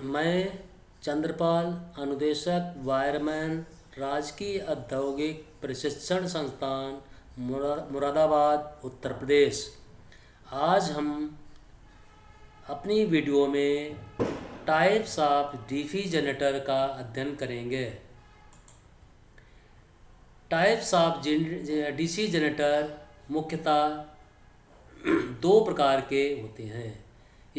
मैं चंद्रपाल, अनुदेशक वायरमैन, राजकीय औद्योगिक प्रशिक्षण संस्थान, मुरादाबाद, उत्तर प्रदेश। आज हम अपनी वीडियो में टाइप्स ऑफ डीसी जनरेटर का अध्ययन करेंगे। टाइप्स ऑफ डीसी जनरेटर मुख्यतः दो प्रकार के होते हैं: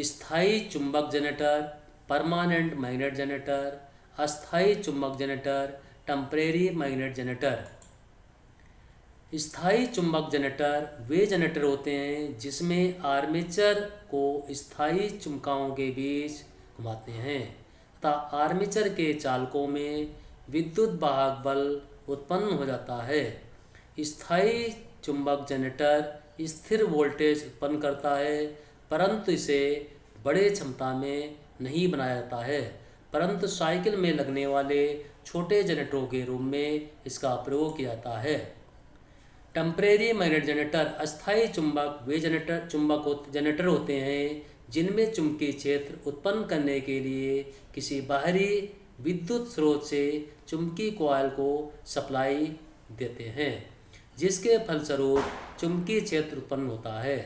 स्थायी चुंबक जनरेटर, परमानेंट मैग्नेट जनरेटर, अस्थायी चुंबक जनरेटर, टेम्परेरी मैग्नेट जनरेटर। स्थायी चुंबक जनरेटर वे जनरेटर होते हैं जिसमें आर्मेचर को स्थायी चुंबकों के बीच घुमाते हैं तथा आर्मेचर के चालकों में विद्युत वाहक बल उत्पन्न हो जाता है। स्थायी चुंबक जनरेटर स्थिर वोल्टेज उत्पन्न करता है, परंतु इसे बड़े क्षमता में नहीं बनाया जाता है, परंतु साइकिल में लगने वाले छोटे जनरेटरों के रूप में इसका प्रयोग किया जाता है। टेम्परेरी मैग्नेट जनरेटर अस्थायी चुंबक वे जनरेटर होते हैं जिनमें चुंबकीय क्षेत्र उत्पन्न करने के लिए किसी बाहरी विद्युत स्रोत से चुंबकीय कॉइल को सप्लाई देते हैं, जिसके फलस्वरूप चुंबकीय क्षेत्र उत्पन्न होता है।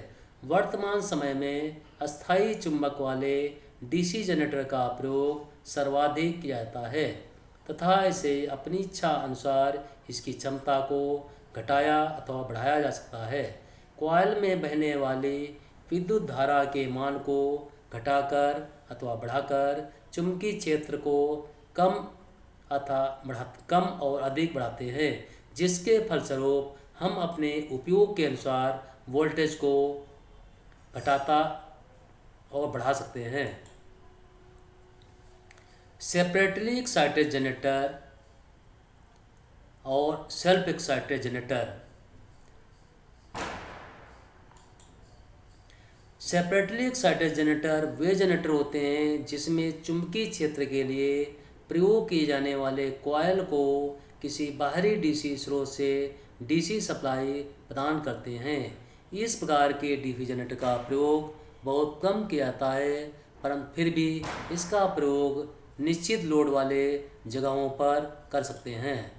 वर्तमान समय में अस्थायी चुंबक वाले डीसी जनरेटर का प्रयोग सर्वाधिक किया जाता है तथा इसे अपनी इच्छा अनुसार इसकी क्षमता को घटाया अथवा बढ़ाया जा सकता है। कॉइल में बहने वाली विद्युत धारा के मान को घटाकर अथवा बढ़ाकर चुंबकीय क्षेत्र को कम और अधिक बढ़ाते हैं, जिसके फलस्वरूप हम अपने उपयोग के अनुसार वोल्टेज को घटाता और बढ़ा सकते हैं। सेपरेटली एक्साइटेड जनरेटर और self excited generator. Separately excited generator वे जनरेटर होते हैं जिसमें चुंबकीय क्षेत्र के लिए प्रयोग किए जाने वाले कॉइल को किसी बाहरी डीसी स्रोत से डीसी सप्लाई प्रदान करते हैं। इस प्रकार के डीसी जनरेटर का प्रयोग बहुत कम किया जाता है, परंतु फिर भी इसका प्रयोग निश्चित लोड वाले जगहों पर कर सकते हैं।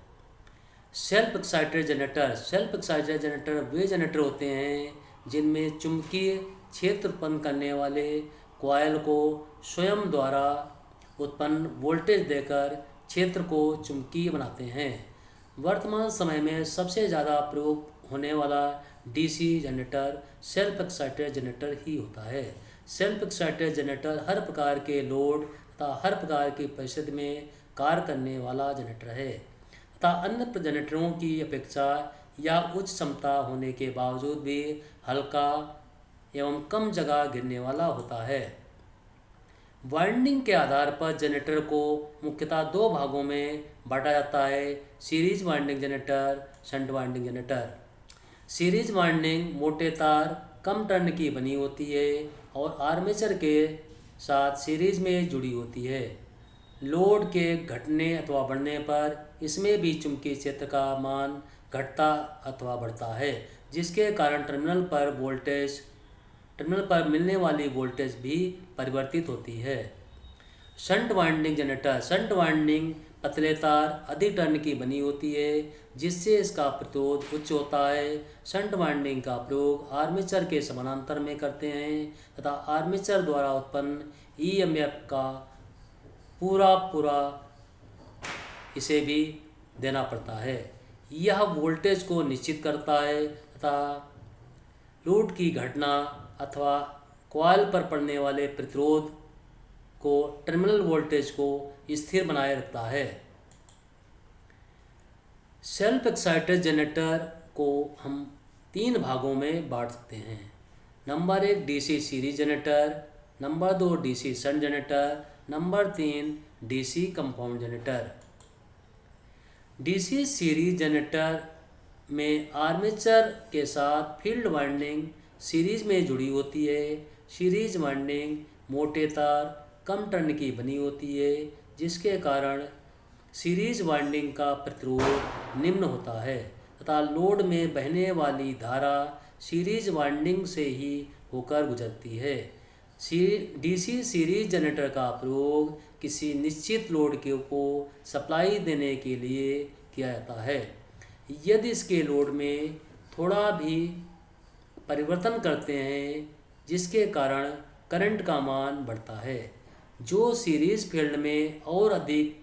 सेल्फ एक्साइटेड जनरेटर वे जनरेटर होते हैं जिनमें चुंबकीय क्षेत्र उत्पन्न करने वाले कॉइल को स्वयं द्वारा उत्पन्न वोल्टेज देकर क्षेत्र को चुंबकीय बनाते हैं। वर्तमान समय में सबसे ज़्यादा प्रयोग होने वाला DC generator self excited generator ही होता है। सेल्फ एक्साइटेड जनरेटर हर प्रकार के लोड तथा हर प्रकार की परिस्थिति में कार्य करने वाला जनरेटर है तथा अन्य जनरेटरों की अपेक्षा या उच्च क्षमता होने के बावजूद भी हल्का एवं कम जगह गिरने वाला होता है। वाइंडिंग के आधार पर जनरेटर को मुख्यतः दो भागों में बांटा जाता है: series winding generator, shunt winding generator. Series winding मोटे तार कम टर्न की बनी होती है और आर्मेचर के साथ सीरीज में जुड़ी होती है। लोड के घटने अथवा बढ़ने पर इसमें भी चुंबकीय क्षेत्र का मान घटता अथवा बढ़ता है, जिसके कारण टर्मिनल पर मिलने वाली वोल्टेज भी परिवर्तित होती है। शंट वाइंडिंग जनरेटर पतले तार अधिक टर्न की बनी होती है, जिससे इसका प्रतिरोध उच्च होता है। शंट वाइंडिंग का प्रयोग आर्मेचर के समानांतर में करते हैं तथा आर्मेचर द्वारा उत्पन्न ईएमएफ का पूरा इसे भी देना पड़ता है। यह वोल्टेज को निश्चित करता है तथा लोड की घटना अथवा कॉइल पर पड़ने वाले प्रतिरोध को टर्मिनल वोल्टेज को स्थिर बनाए रखता है। सेल्फ एक्साइटेड जनरेटर को हम तीन भागों में बांट सकते हैं: number 1 DC series generator, number 2 DC shunt generator, number 3 DC compound generator. DC series generator में आर्मेचर के साथ फील्ड वाइंडिंग सीरीज में जुड़ी होती है। सीरीज वाइंडिंग मोटे तार कम टर्न की बनी होती है, जिसके कारण सीरीज वाइंडिंग का प्रतिरोध निम्न होता है तथा लोड में बहने वाली धारा सीरीज वाइंडिंग से ही होकर गुजरती है। डीसी सीरीज जनरेटर का प्रयोग किसी निश्चित लोड को सप्लाई देने के लिए किया जाता है। यदि इसके लोड में थोड़ा भी परिवर्तन करते हैं जिसके कारण करंट का मान बढ़ता है, जो सीरीज फील्ड में और अधिक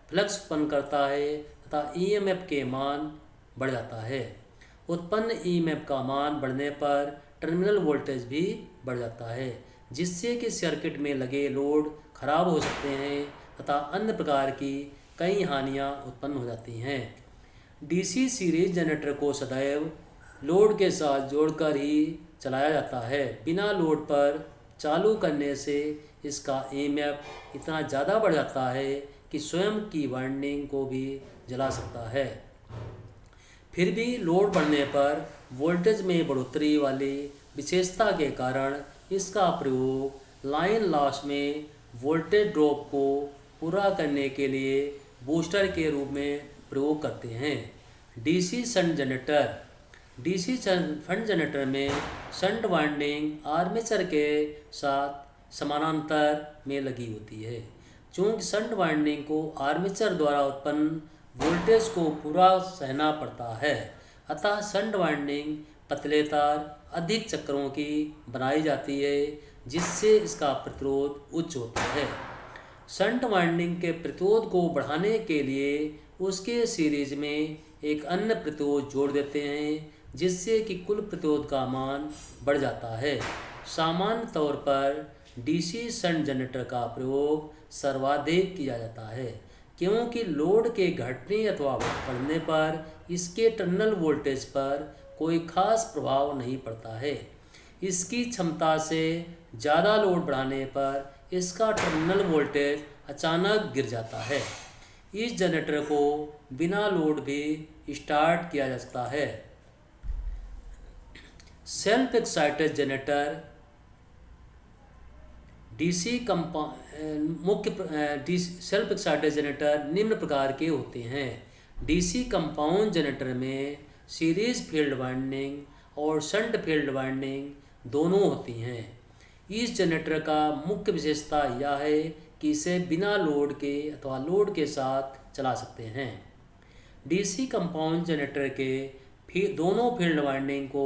फ्लक्स उत्पन्न करता है तथा ईएमएफ के मान बढ़ जाता है। उत्पन्न ईएमएफ का मान बढ़ने पर टर्मिनल वोल्टेज भी बढ़ जाता है, जिससे कि सर्किट में लगे लोड खराब हो सकते हैं तथा अन्य प्रकार की कई हानियां उत्पन्न हो जाती हैं। डीसी सीरीज जनरेटर को सदैव लोड के साथ जोड़कर ही चलाया जाता है। बिना लोड पर चालू करने से इसका ईएमएफ इतना ज़्यादा बढ़ जाता है कि स्वयं की वाइंडिंग को भी जला सकता है। फिर भी लोड बढ़ने पर वोल्टेज में बढ़ोतरी वाली विशेषता के कारण इसका प्रयोग लाइन लॉस में वोल्टेज ड्रॉप को पूरा करने के लिए बूस्टर के रूप में प्रयोग करते हैं। DC shunt generator. DC shunt generator में शंट वाइंडिंग आर्मेचर के साथ समानांतर में लगी होती है। चूँकि शंट वाइंडिंग को आर्मेचर द्वारा उत्पन्न वोल्टेज को पूरा सहना पड़ता है, अतः शंट वाइंडिंग पतले तार अधिक चक्रों की बनाई जाती है, जिससे इसका प्रतिरोध उच्च होता है। शंट वाइंडिंग के प्रतिरोध को बढ़ाने के लिए उसके सीरीज में एक अन्य प्रतिरोध जोड़ देते हैं, जिससे कि कुल प्रतिरोध का मान बढ़ जाता है। सामान्य तौर पर डीसी शंट जनरेटर का प्रयोग सर्वाधिक किया जाता है, क्योंकि लोड के घटने अथवा बढ़ने पर इसके टर्मिनल वोल्टेज पर कोई खास प्रभाव नहीं पड़ता है। इसकी क्षमता से ज़्यादा लोड बढ़ाने पर इसका टर्मिनल वोल्टेज अचानक गिर जाता है। इस जनरेटर को बिना लोड भी स्टार्ट किया जा सकता है। Self excited generator self excited generator निम्न प्रकार के होते हैं। डीसी कंपाउंड जनरेटर में सीरीज फील्ड वाइंडिंग और शंट फील्ड वाइंडिंग दोनों होती हैं। इस जनरेटर का मुख्य विशेषता यह है कि इसे बिना लोड के अथवा लोड के साथ चला सकते हैं। डीसी कंपाउंड जनरेटर के दोनों फील्ड वाइंडिंग को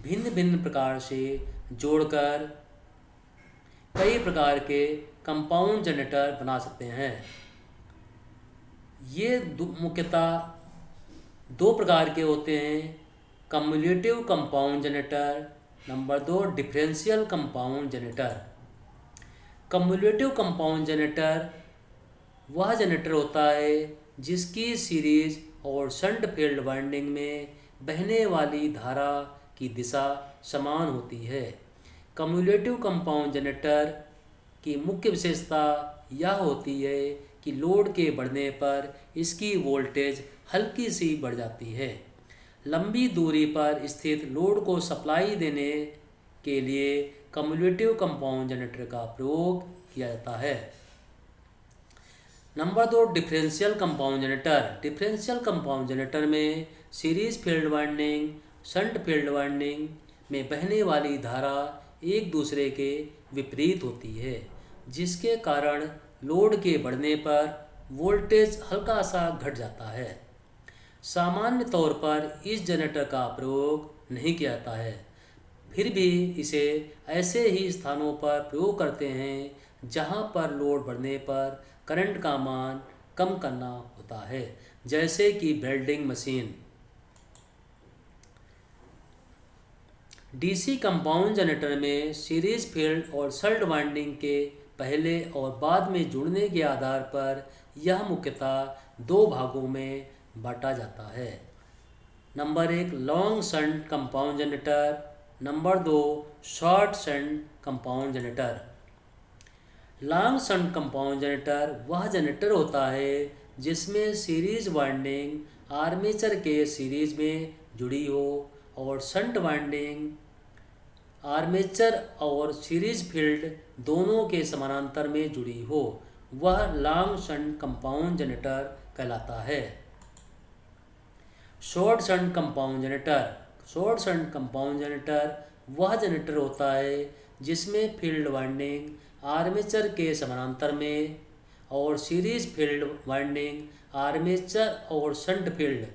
भिन्न भिन्न प्रकार से जोड़कर कई प्रकार के कंपाउंड जनरेटर बना सकते हैं। ये मुख्यतः दो प्रकार के होते हैं। Cumulative compound generator, number 2 differential compound generator. Cumulative compound generator वह जनरेटर होता है जिसकी सीरीज और शंट फील्ड वाइंडिंग में बहने वाली धारा की दिशा समान होती है। कम्युलेटिव कंपाउंड जनरेटर की मुख्य विशेषता यह होती है कि लोड के बढ़ने पर इसकी वोल्टेज हल्की सी बढ़ जाती है। लंबी दूरी पर स्थित लोड को सप्लाई देने के लिए कम्युलेटिव कंपाउंड जनरेटर का प्रयोग किया जाता है। Number 2 differential compound generator. Differential compound generator में series field winding shunt field winding में बहने वाली धारा एक दूसरे के विपरीत होती है, जिसके कारण लोड के बढ़ने पर वोल्टेज हल्का सा घट जाता है। सामान्य तौर पर इस जनरेटर का प्रयोग नहीं किया जाता है, फिर भी इसे ऐसे ही स्थानों पर प्रयोग करते हैं जहां पर लोड बढ़ने पर करंट का मान कम करना होता है, जैसे कि welding machine. DC compound generator में सीरीज फील्ड और शंट वाइंडिंग के पहले और बाद में जुड़ने के आधार पर यह मुख्यतः दो भागों में बांटा जाता है। Number 1 long shunt compound generator, number 2 short shunt compound generator. Long shunt compound generator वह जनरेटर होता है जिसमें सीरीज वाइंडिंग आर्मेचर के सीरीज में जुड़ी हो और शंट वाइंडिंग आर्मेचर और सीरीज फील्ड दोनों के समानांतर में जुड़ी हो, वह लॉन्ग शंट कंपाउंड जनरेटर कहलाता है। Short shunt compound generator. Short shunt compound generator वह जनरेटर होता है जिसमें फील्ड वाइंडिंग आर्मेचर के समानांतर में और सीरीज फील्ड वाइंडिंग आर्मेचर और शंट फील्ड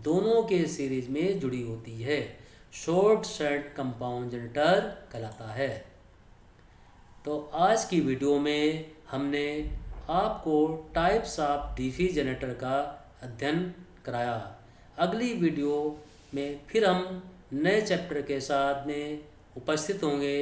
दोनों के सीरीज में जुड़ी होती है, शॉर्ट सर्किट कंपाउंड जनरेटर कहलाता है। तो आज की वीडियो में हमने आपको टाइप्स ऑफ डीसी जनरेटर का अध्ययन कराया। अगली वीडियो में फिर हम नए चैप्टर के साथ में उपस्थित होंगे।